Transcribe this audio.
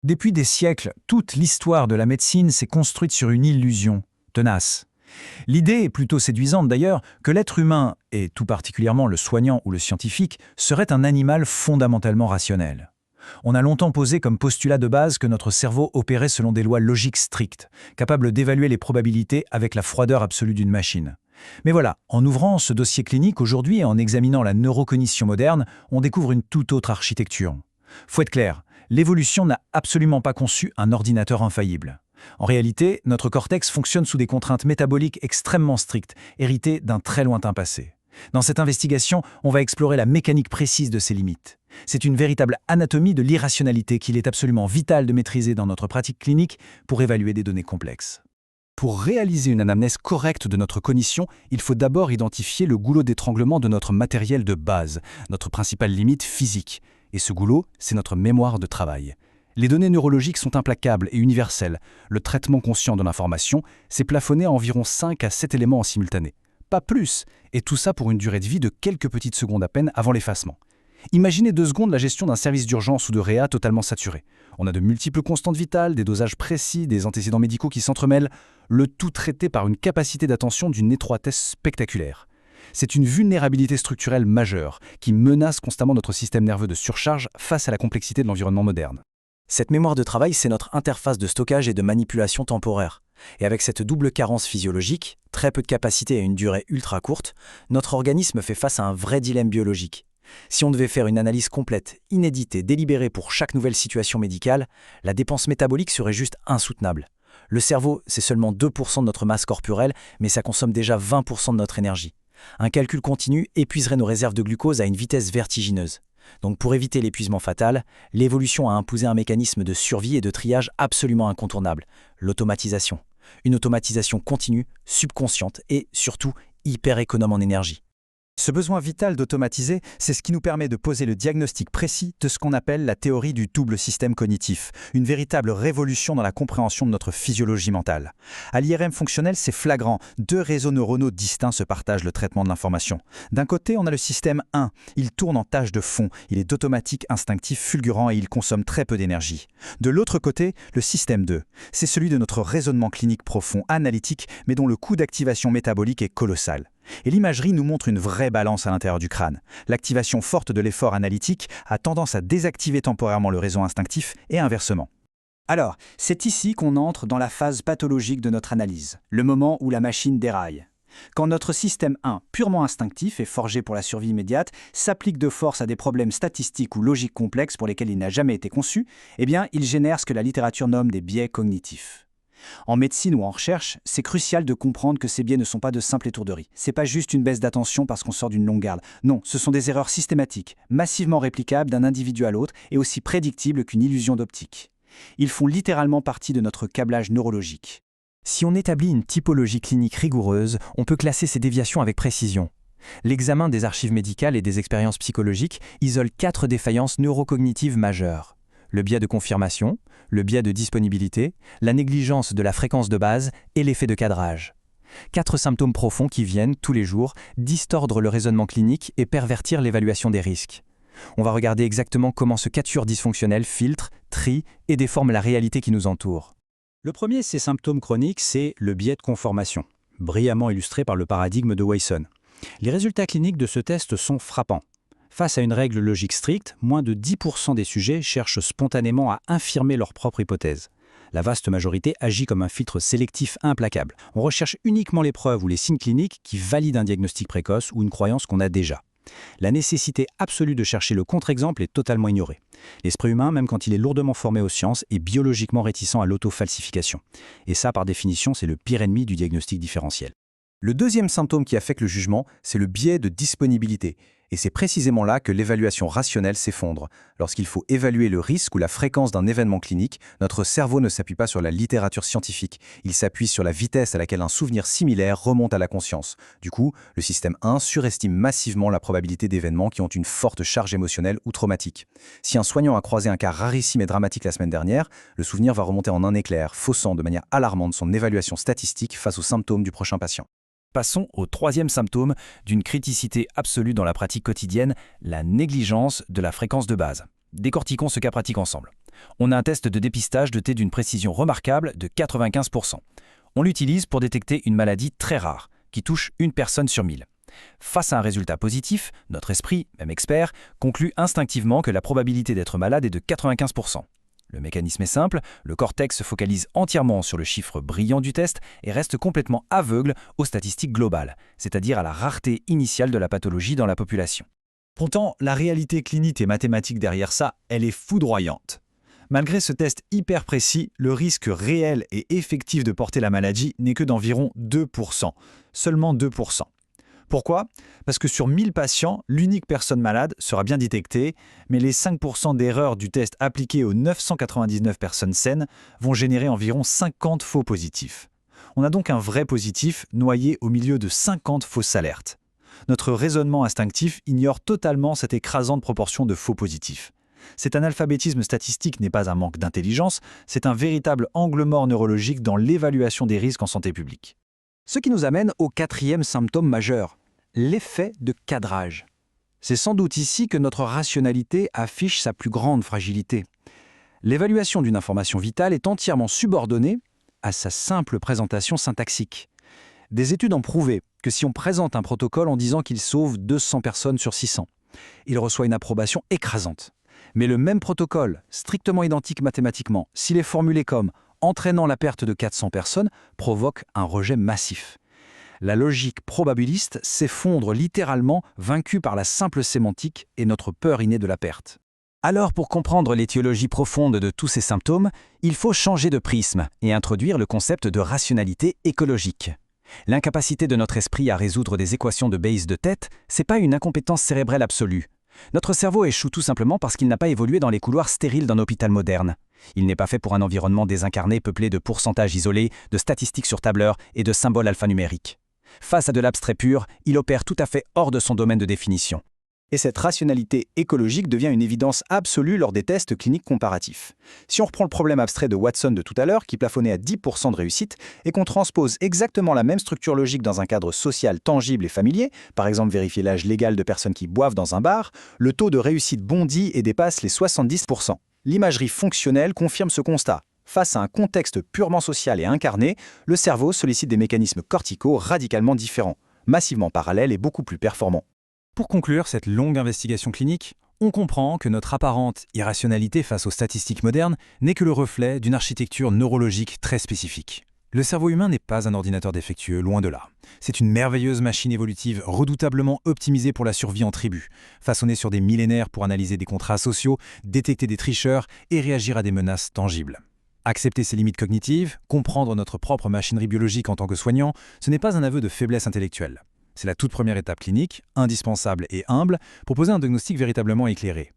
Depuis des siècles, toute l'histoire de la médecine s'est construite sur une illusion tenace. L'idée est plutôt séduisante d'ailleurs que l'être humain, et tout particulièrement le soignant ou le scientifique, serait un animal fondamentalement rationnel. On a longtemps posé comme postulat de base que notre cerveau opérait selon des lois logiques strictes, capables d'évaluer les probabilités avec la froideur absolue d'une machine. Mais voilà, en ouvrant ce dossier clinique aujourd'hui et en examinant la neurocognition moderne, on découvre une toute autre architecture. Faut être clair, l'évolution n'a absolument pas conçu un ordinateur infaillible. En réalité, notre cortex fonctionne sous des contraintes métaboliques extrêmement strictes, héritées d'un très lointain passé. Dans cette investigation, on va explorer la mécanique précise de ces limites. C'est une véritable anatomie de l'irrationalité qu'il est absolument vital de maîtriser dans notre pratique clinique pour évaluer des données complexes. Pour réaliser une anamnèse correcte de notre cognition, il faut d'abord identifier le goulot d'étranglement de notre matériel de base, notre principale limite physique. Et ce goulot, c'est notre mémoire de travail. Les données neurologiques sont implacables et universelles. Le traitement conscient de l'information, c'est plafonné à environ 5 à 7 éléments en simultané. Pas plus, et tout ça pour une durée de vie de quelques petites secondes à peine avant l'effacement. Imaginez 2 secondes la gestion d'un service d'urgence ou de réa totalement saturé. On a de multiples constantes vitales, des dosages précis, des antécédents médicaux qui s'entremêlent, le tout traité par une capacité d'attention d'une étroitesse spectaculaire. C'est une vulnérabilité structurelle majeure qui menace constamment notre système nerveux de surcharge face à la complexité de l'environnement moderne. Cette mémoire de travail, c'est notre interface de stockage et de manipulation temporaire. Et avec cette double carence physiologique, très peu de capacité et une durée ultra courte, notre organisme fait face à un vrai dilemme biologique. Si on devait faire une analyse complète, inédite et délibérée pour chaque nouvelle situation médicale, la dépense métabolique serait juste insoutenable. Le cerveau, c'est seulement 2% de notre masse corporelle, mais ça consomme déjà 20% de notre énergie. Un calcul continu épuiserait nos réserves de glucose à une vitesse vertigineuse. Donc pour éviter l'épuisement fatal, l'évolution a imposé un mécanisme de survie et de triage absolument incontournable, l'automatisation. Une automatisation continue, subconsciente et, surtout, hyper économe en énergie. Ce besoin vital d'automatiser, c'est ce qui nous permet de poser le diagnostic précis de ce qu'on appelle la théorie du double système cognitif, une véritable révolution dans la compréhension de notre physiologie mentale. À l'IRM fonctionnel, c'est flagrant, 2 réseaux neuronaux distincts se partagent le traitement de l'information. D'un côté, on a le système 1, il tourne en tâche de fond, il est d'automatique, instinctif, fulgurant et il consomme très peu d'énergie. De l'autre côté, le système 2, c'est celui de notre raisonnement clinique profond, analytique, mais dont le coût d'activation métabolique est colossal. Et l'imagerie nous montre une vraie balance à l'intérieur du crâne. L'activation forte de l'effort analytique a tendance à désactiver temporairement le réseau instinctif et inversement. Alors, c'est ici qu'on entre dans la phase pathologique de notre analyse, le moment où la machine déraille. Quand notre système 1, purement instinctif et forgé pour la survie immédiate, s'applique de force à des problèmes statistiques ou logiques complexes pour lesquels il n'a jamais été conçu, eh bien, il génère ce que la littérature nomme des biais cognitifs. En médecine ou en recherche, c'est crucial de comprendre que ces biais ne sont pas de simples étourderies. C'est pas juste une baisse d'attention parce qu'on sort d'une longue garde. Non, ce sont des erreurs systématiques, massivement réplicables d'un individu à l'autre et aussi prédictibles qu'une illusion d'optique. Ils font littéralement partie de notre câblage neurologique. Si on établit une typologie clinique rigoureuse, on peut classer ces déviations avec précision. L'examen des archives médicales et des expériences psychologiques isole 4 défaillances neurocognitives majeures. Le biais de confirmation, le biais de disponibilité, la négligence de la fréquence de base et l'effet de cadrage. 4 symptômes profonds qui viennent, tous les jours, distordre le raisonnement clinique et pervertir l'évaluation des risques. On va regarder exactement comment ce quatuor dysfonctionnel filtre, trie et déforme la réalité qui nous entoure. Le premier de ces symptômes chroniques, c'est le biais de conformation, brillamment illustré par le paradigme de Weyson. Les résultats cliniques de ce test sont frappants. Face à une règle logique stricte, moins de 10% des sujets cherchent spontanément à infirmer leur propre hypothèse. La vaste majorité agit comme un filtre sélectif implacable. On recherche uniquement les preuves ou les signes cliniques qui valident un diagnostic précoce ou une croyance qu'on a déjà. La nécessité absolue de chercher le contre-exemple est totalement ignorée. L'esprit humain, même quand il est lourdement formé aux sciences, est biologiquement réticent à l'auto-falsification. Et ça, par définition, c'est le pire ennemi du diagnostic différentiel. Le deuxième symptôme qui affecte le jugement, c'est le biais de disponibilité. Et c'est précisément là que l'évaluation rationnelle s'effondre. Lorsqu'il faut évaluer le risque ou la fréquence d'un événement clinique, notre cerveau ne s'appuie pas sur la littérature scientifique. Il s'appuie sur la vitesse à laquelle un souvenir similaire remonte à la conscience. Du coup, le système 1 surestime massivement la probabilité d'événements qui ont une forte charge émotionnelle ou traumatique. Si un soignant a croisé un cas rarissime et dramatique la semaine dernière, le souvenir va remonter en un éclair, faussant de manière alarmante son évaluation statistique face aux symptômes du prochain patient. Passons au troisième symptôme d'une criticité absolue dans la pratique quotidienne, la négligence de la fréquence de base. Décortiquons ce cas pratique ensemble. On a un test de dépistage doté d'une précision remarquable de 95%. On l'utilise pour détecter une maladie très rare, qui touche une personne sur 1000. Face à un résultat positif, notre esprit, même expert, conclut instinctivement que la probabilité d'être malade est de 95%. Le mécanisme est simple, le cortex se focalise entièrement sur le chiffre brillant du test et reste complètement aveugle aux statistiques globales, c'est-à-dire à la rareté initiale de la pathologie dans la population. Pourtant, la réalité clinique et mathématique derrière ça, elle est foudroyante. Malgré ce test hyper précis, le risque réel et effectif de porter la maladie n'est que d'environ 2%. Seulement 2%. Pourquoi ? Parce que sur 1000 patients, l'unique personne malade sera bien détectée, mais les 5% d'erreurs du test appliqué aux 999 personnes saines vont générer environ 50 faux positifs. On a donc un vrai positif noyé au milieu de 50 fausses alertes. Notre raisonnement instinctif ignore totalement cette écrasante proportion de faux positifs. Cet analphabétisme statistique n'est pas un manque d'intelligence, c'est un véritable angle mort neurologique dans l'évaluation des risques en santé publique. Ce qui nous amène au 4e symptôme majeur, l'effet de cadrage. C'est sans doute ici que notre rationalité affiche sa plus grande fragilité. L'évaluation d'une information vitale est entièrement subordonnée à sa simple présentation syntaxique. Des études ont prouvé que si on présente un protocole en disant qu'il sauve 200 personnes sur 600, il reçoit une approbation écrasante. Mais le même protocole, strictement identique mathématiquement, s'il est formulé comme entraînant la perte de 400 personnes, provoque un rejet massif. La logique probabiliste s'effondre littéralement, vaincue par la simple sémantique et notre peur innée de la perte. Alors, pour comprendre l'étiologie profonde de tous ces symptômes, il faut changer de prisme et introduire le concept de rationalité écologique. L'incapacité de notre esprit à résoudre des équations de Bayes de tête, c'est pas une incompétence cérébrale absolue. Notre cerveau échoue tout simplement parce qu'il n'a pas évolué dans les couloirs stériles d'un hôpital moderne. Il n'est pas fait pour un environnement désincarné peuplé de pourcentages isolés, de statistiques sur tableur et de symboles alphanumériques. Face à de l'abstrait pur, il opère tout à fait hors de son domaine de définition. Et cette rationalité écologique devient une évidence absolue lors des tests cliniques comparatifs. Si on reprend le problème abstrait de Watson de tout à l'heure, qui plafonnait à 10% de réussite, et qu'on transpose exactement la même structure logique dans un cadre social tangible et familier, par exemple vérifier l'âge légal de personnes qui boivent dans un bar, le taux de réussite bondit et dépasse les 70%. L'imagerie fonctionnelle confirme ce constat. Face à un contexte purement social et incarné, le cerveau sollicite des mécanismes corticaux radicalement différents, massivement parallèles et beaucoup plus performants. Pour conclure cette longue investigation clinique, on comprend que notre apparente irrationalité face aux statistiques modernes n'est que le reflet d'une architecture neurologique très spécifique. Le cerveau humain n'est pas un ordinateur défectueux, loin de là. C'est une merveilleuse machine évolutive redoutablement optimisée pour la survie en tribu, façonnée sur des millénaires pour analyser des contrats sociaux, détecter des tricheurs et réagir à des menaces tangibles. Accepter ses limites cognitives, comprendre notre propre machinerie biologique en tant que soignant, ce n'est pas un aveu de faiblesse intellectuelle. C'est la toute première étape clinique, indispensable et humble, pour poser un diagnostic véritablement éclairé.